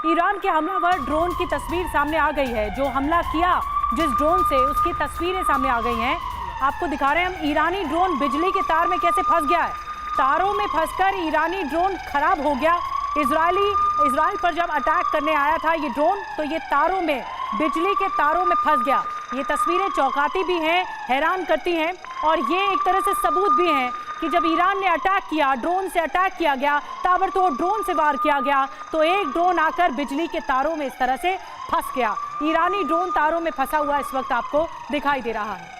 Iran के हमलावर drone की तस्वीर सामने आ गई है। जो हमला किया जिस ड्रोन से, उसकी तस्वीरें सामने आ गई हैं। आपको दिखा रहे हैं हम। ईरानी ड्रोन बिजली के तार में कैसे फंस गया है। तारों में फंसकर ईरानी ड्रोन खराब हो गया। इजराइल पर जब अटैक करने आया था ये ड्रोन, तो ये तारों में, बिजली के तारों में फंस गया। ये तस्वीरें चौंकाती भी हैं, हैरान करती हैं, और ये एक तरह से सबूत भी हैं कि जब ईरान ने अटैक किया, ड्रोन से अटैक किया गया, ताबड़तोड़ ड्रोन से वार किया गया, तो एक ड्रोन आकर बिजली के तारों में इस तरह से फंस गया। ईरानी ड्रोन तारों में फंसा हुआ इस वक्त आपको दिखाई दे रहा है।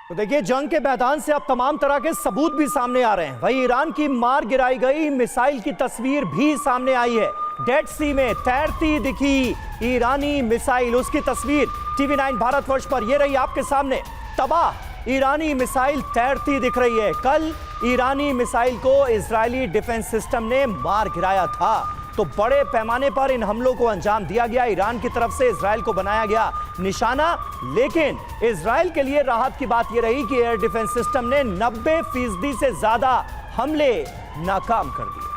तो देखिए, जंग के मैदान से अब तमाम तरह के सबूत भी सामने आ रहे हैं। वहीं ईरान की मार गिराई गई मिसाइल की तस्वीर भी सामने आई है। डेड सी में तैरती दिखी ईरानी मिसाइल, उसकी तस्वीर TV9 भारतवर्ष पर ये रही आपके सामने। तबाह ईरानी मिसाइल तैरती दिख रही है। कल ईरानी मिसाइल को इजरायली डिफेंस सिस्टम ने मार गिराया था, तो बड़े पैमाने पर इन हमलों को अंजाम दिया गया। ईरान की तरफ से इजराइल को बनाया गया निशाना, लेकिन इजराइल के लिए राहत की बात यह रही कि एयर डिफेंस सिस्टम ने 90% से ज्यादा हमले नाकाम कर दिए।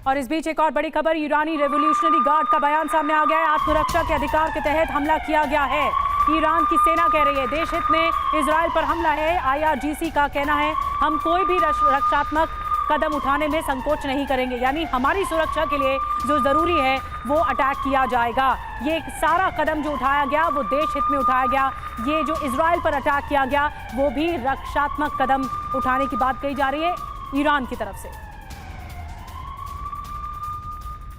और इस बीच एक और बड़ी खबर, ईरानी रेवोल्यूशनरी गार्ड का बयान सामने आ गया है। आत्मरक्षा के अधिकार के तहत हमला किया गया है। ईरान की सेना कह रही है देश हित में इजराइल पर हमला है। IRGC का कहना है हम कोई भी रक्षात्मक कदम उठाने में संकोच नहीं करेंगे, यानी हमारी सुरक्षा के लिए जो जरूरी है वो अटैक किया जाएगा। ये सारा कदम जो उठाया गया वो देश हित में उठाया गया। ये जो इजराइल पर अटैक किया गया वो भी रक्षात्मक कदम उठाने की बात कही जा रही है ईरान की तरफ से।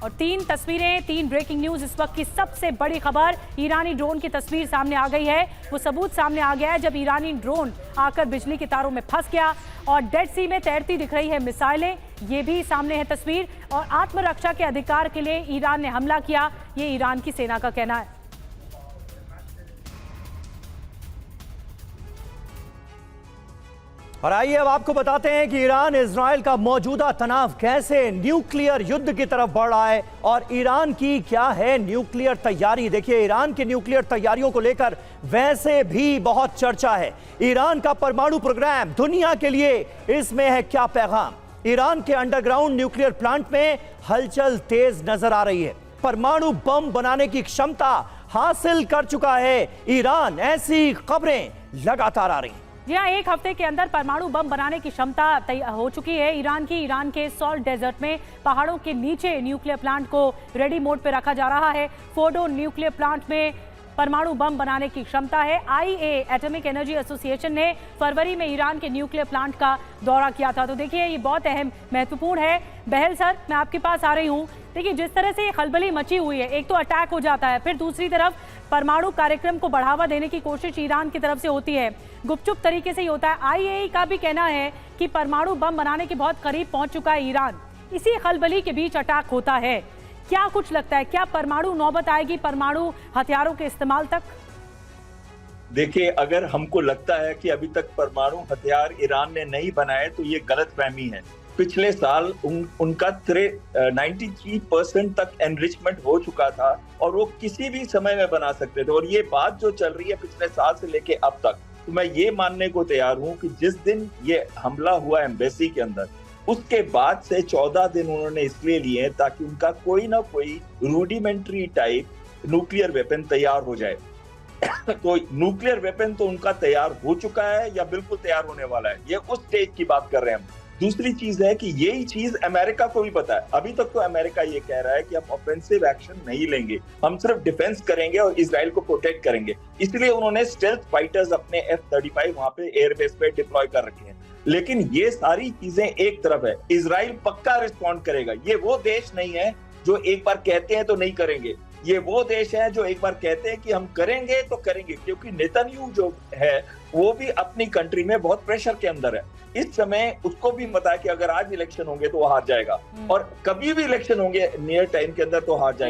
और 3 तस्वीरें, 3 ब्रेकिंग न्यूज। इस वक्त की सबसे बड़ी खबर, ईरानी ड्रोन की तस्वीर सामने आ गई है। वो सबूत सामने आ गया है जब ईरानी ड्रोन आकर बिजली के तारों में फंस गया। और डेड सी में तैरती दिख रही है मिसाइलें, ये भी सामने है तस्वीर। और आत्मरक्षा के अधिकार के लिए ईरान ने हमला किया, ये ईरान की सेना का कहना है। और आइए अब आपको बताते हैं कि ईरान इजराइल का मौजूदा तनाव कैसे न्यूक्लियर युद्ध की तरफ बढ़ रहा है और ईरान की क्या है न्यूक्लियर तैयारी। देखिए, ईरान की न्यूक्लियर तैयारियों को लेकर वैसे भी बहुत चर्चा है। ईरान का परमाणु प्रोग्राम दुनिया के लिए इसमें है क्या पैगाम। ईरान के अंडरग्राउंड न्यूक्लियर प्लांट में हलचल तेज नजर आ रही है। परमाणु बम बनाने की क्षमता हासिल कर चुका है ईरान, ऐसी खबरें लगातार आ रही हैं। जी हाँ, एक हफ्ते के अंदर परमाणु बम बनाने की क्षमता हो चुकी है ईरान की। ईरान के सॉल्ट डेजर्ट में पहाड़ों के नीचे न्यूक्लियर प्लांट को रेडी मोड पे रखा जा रहा है। फोर्डो न्यूक्लियर प्लांट में परमाणु बम बनाने की क्षमता है। IAEA एटॉमिक एनर्जी एसोसिएशन ने फरवरी में ईरान के न्यूक्लियर प्लांट का दौरा किया था। तो देखिए, ये बहुत अहम, महत्वपूर्ण है। बहल सर, मैं आपके पास आ रही हूँ। देखिए, जिस तरह से खलबली मची हुई है, एक तो अटैक हो जाता है, फिर दूसरी तरफ परमाणु कार्यक्रम को बढ़ावा देने की कोशिश ईरान की तरफ से होती है, गुपचुप तरीके से ही होता है। IAEA का भी कहना है कि परमाणु बम बनाने के बहुत करीब पहुंच चुका है ईरान। इसी खलबली के बीच अटैक होता है। क्या कुछ लगता है, क्या परमाणु नौबत आएगी परमाणु हथियारों के इस्तेमाल तक? देखिए, अगर हमको लगता है कि अभी तक परमाणु हथियार ईरान ने नहीं बनाए तो ये गलतफहमी है। पिछले साल उनका 93% तक एनरिचमेंट हो चुका था और वो किसी भी समय में बना सकते थे। और ये बात जो चल रही है पिछले साल से लेके अब तक, तो मैं ये मानने को तैयार हूँ कि जिस दिन ये हमला हुआ एम्बेसी के अंदर, उसके बाद से 14 दिन उन्होंने इसलिए लिए ताकि उनका कोई ना कोई रूडिमेंट्री टाइप न्यूक्लियर वेपन तैयार हो जाए। तो न्यूक्लियर वेपन तो उनका तैयार हो चुका है या बिल्कुल तैयार होने वाला है, ये उस स्टेज की बात कर रहे हैं हम। दूसरी चीज है कि यही चीज अमेरिका को भी पता है। अभी तक तो अमेरिका ये कह रहा है कि हम ऑफेंसिव एक्शन नहीं लेंगे, हम सिर्फ डिफेंस करेंगे और इजराइल को प्रोटेक्ट करेंगे। इसलिए उन्होंने स्टेल्थ फाइटर्स अपने F-35 वहां पे एयरबेस पे डिप्लॉय कर रखे हैं। लेकिन ये सारी चीजें एक तरफ है, इजराइल पक्का रिस्पॉन्ड करेगा। ये वो देश नहीं है जो एक बार कहते हैं तो नहीं करेंगे। ये वो देश है जो एक बार कहते हैं कि हम करेंगे तो करेंगे, क्योंकि नेतन्याहू जो है वो भी अपनी कंट्री में बहुत प्रेशर के अंदर है। इस समय उसको भी पता है कि अगर आज इलेक्शन होंगे तो वो हार जाएगा, और कभी भी इलेक्शन होंगे नियर टाइम के अंदर तो हार जाएगा।